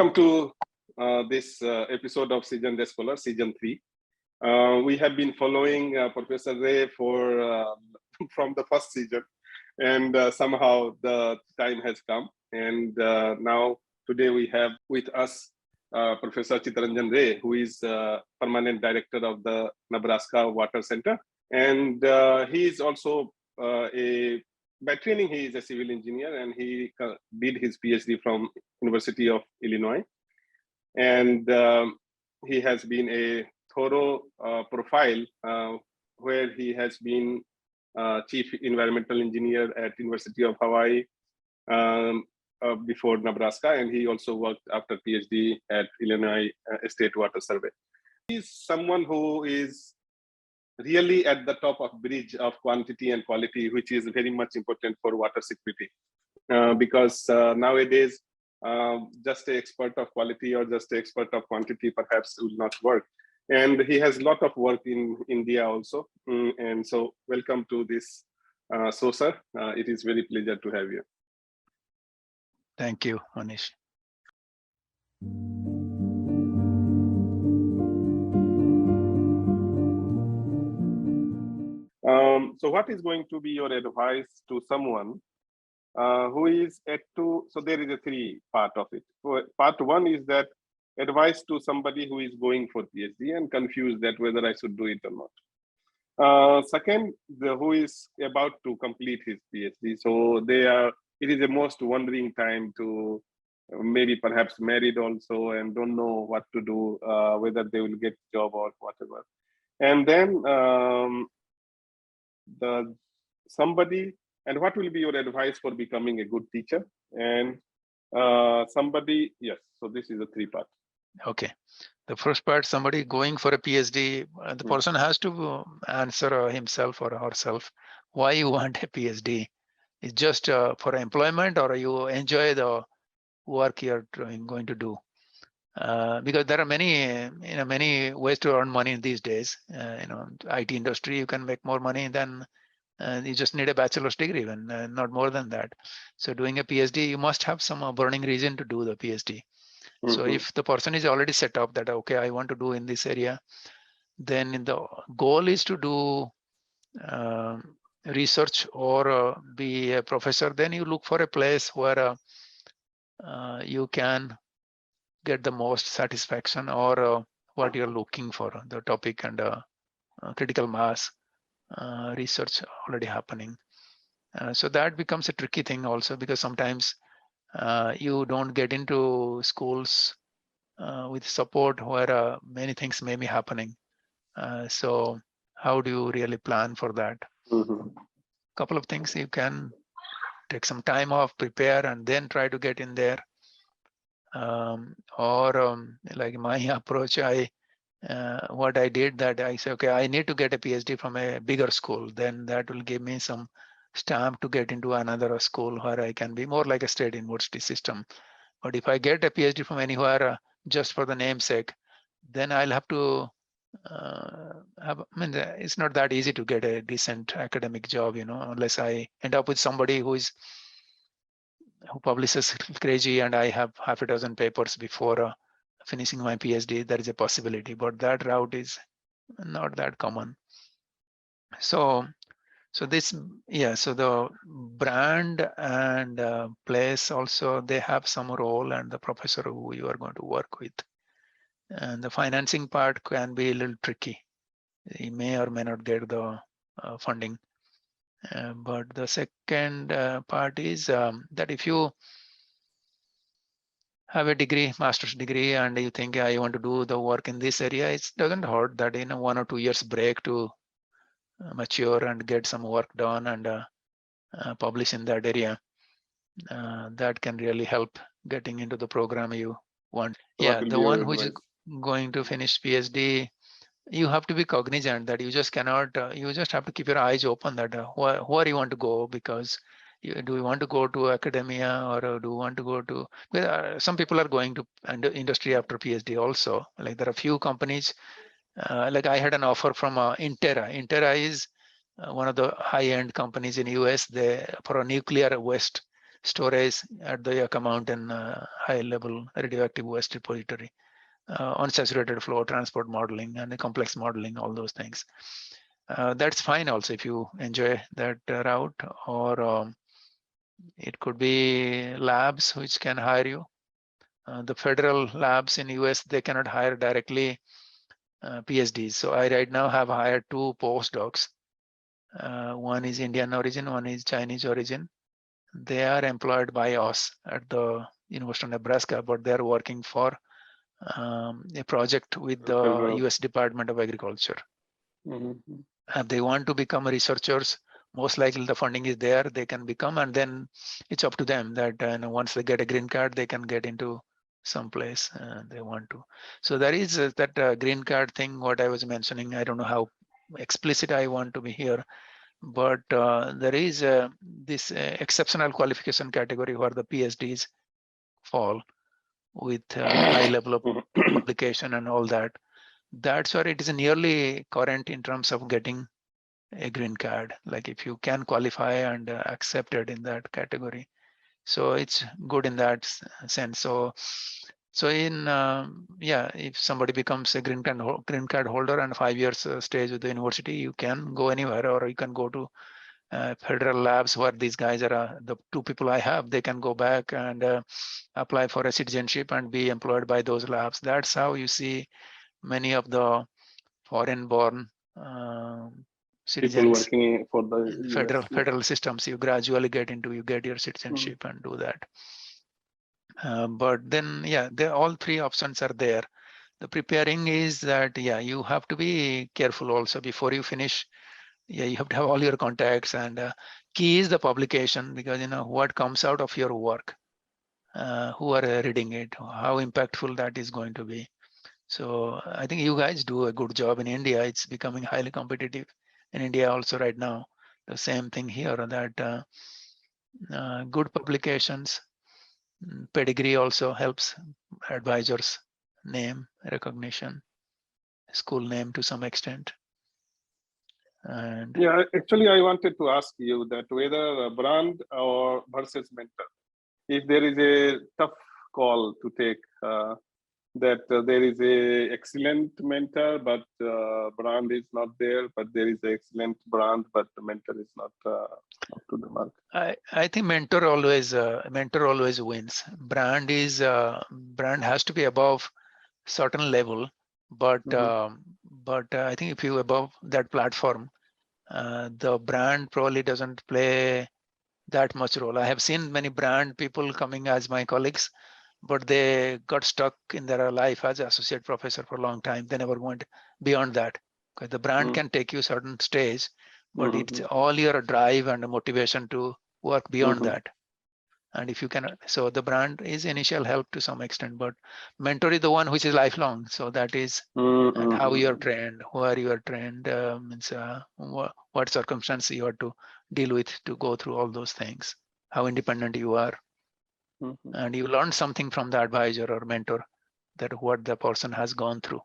Welcome to this episode of Season Scholar, Season 3. We have been following Professor Ray for from the first season, and somehow the time has come. And now today we have with us Professor Chittaranjan Ray, who is permanent director of the Nebraska Water Center. And he is also by training, he is a civil engineer, and he did his PhD from University of Illinois. And he has been a thorough profile where he has been chief environmental engineer at University of Hawaii before Nebraska, and he also worked after PhD at Illinois State Water Survey. He's someone who is really at the top of bridge of quantity and quality, which is very much important for water security. Because nowadays, just an expert of quality or just an expert of quantity perhaps will not work. And he has a lot of work in India also. And so welcome to this show, sir. It is very pleasure to have you. Thank you, Manish. So what is going to be your advice to someone who is so there is a three part of it. Part one is that advice to somebody who is going for PhD and confused that whether I should do it or not. Second, who is about to complete his PhD. So it is the most wondering time to maybe perhaps married also and don't know what to do, whether they will get job or whatever. And then and what will be your advice for becoming a good teacher? And so this is the three part. Okay. The first part, somebody going for a PhD, the person has to answer himself or herself why you want a PhD. It's just for employment, or you enjoy the work you're going to do. Because there are many ways to earn money these days. IT industry, you can make more money than you just need a bachelor's degree, even not more than that. So doing a PhD, you must have some burning reason to do the PhD. So if the person is already set up that, okay, I want to do in this area, then the goal is to do research or be a professor. Then you look for a place where you can get the most satisfaction or what you're looking for, the topic and critical mass research already happening. So that becomes a tricky thing also, because sometimes you don't get into schools with support where many things may be happening. So how do you really plan for that? Couple of things: you can take some time off, prepare, and then try to get in there. Like my approach, what I did, that I said, okay, I need to get a PhD from a bigger school. Then that will give me some stamp to get into another school where I can be more like a state university system. But if I get a PhD from anywhere just for the namesake, then I'll have to it's not that easy to get a decent academic job, unless I end up with somebody who publishes crazy and I have half a dozen papers before finishing my PhD. There is a possibility, but that route is not that common. So the brand and place also, they have some role, and the professor who you are going to work with. And the financing part can be a little tricky. You may or may not get the funding. But the second part is that if you have a degree, master's degree, and you think I want to do the work in this area, it doesn't hurt that in 1 or 2 years break to mature and get some work done and publish in that area. That can really help getting into the program you want. The one who is going to finish PhD, you have to be cognizant that you just cannot, you just have to keep your eyes open that where you want to go, because do you want to go to academia, or do you want to go to, some people are going to industry after PhD also. Like there are few companies, like I had an offer from Intera. Intera is one of the high-end companies in US for a nuclear waste storage at the Yucca Mountain high level radioactive waste repository, unsaturated flow, transport modeling, and the complex modeling, all those things. That's fine also if you enjoy that route, or it could be labs which can hire you. The federal labs in US, they cannot hire directly PhDs. So I right now have hired 2 postdocs. One is Indian origin, one is Chinese origin. They are employed by us at the University of Nebraska, but they're working for a project with the US Department of Agriculture. They want to become researchers. Most likely the funding is there, they can become, and then it's up to them that once they get a green card, they can get into some place they want to. So there is that green card thing, what I was mentioning. I don't know how explicit I want to be here, but there is this exceptional qualification category where the PhDs fall with high level of publication and all that. That's where it is nearly current in terms of getting a green card, like if you can qualify and accepted in that category. So it's good in that sense. So in yeah, if somebody becomes a green card holder and 5 years stays with the university, you can go anywhere, or you can go to federal labs where these guys are. The 2 people I have, they can go back and apply for a citizenship and be employed by those labs. That's how you see many of the foreign-born citizens working for the federal systems. You gradually get your citizenship and do that. But then, yeah, all 3 options are there. The preparing is that, yeah, you have to be careful also before you finish. Yeah, you have to have all your contacts, and key is the publication, because what comes out of your work, who are reading it, how impactful that is going to be. So I think you guys do a good job in India. It's becoming highly competitive in India also right now. The same thing here, that good publications, pedigree also helps, advisors, name recognition, school name to some extent. And yeah, actually, I wanted to ask you that whether a brand or versus mentor, if there is a tough call to take, that there is a excellent mentor, but brand is not there, but there is an excellent brand, but the mentor is not up to the mark. I think mentor always wins. Brand has to be above certain level, but I think if you above that platform, the brand probably doesn't play that much role. I have seen many brand people coming as my colleagues, but they got stuck in their life as associate professor for a long time. They never went beyond that, because the brand can take you certain stage, but it's all your drive and motivation to work beyond that. And if you can, so the brand is initial help to some extent, but mentor is the one which is lifelong. So that is and how you are trained, where you are trained, means what circumstances you have to deal with to go through all those things, how independent you are. And you learn something from the advisor or mentor, that what the person has gone through.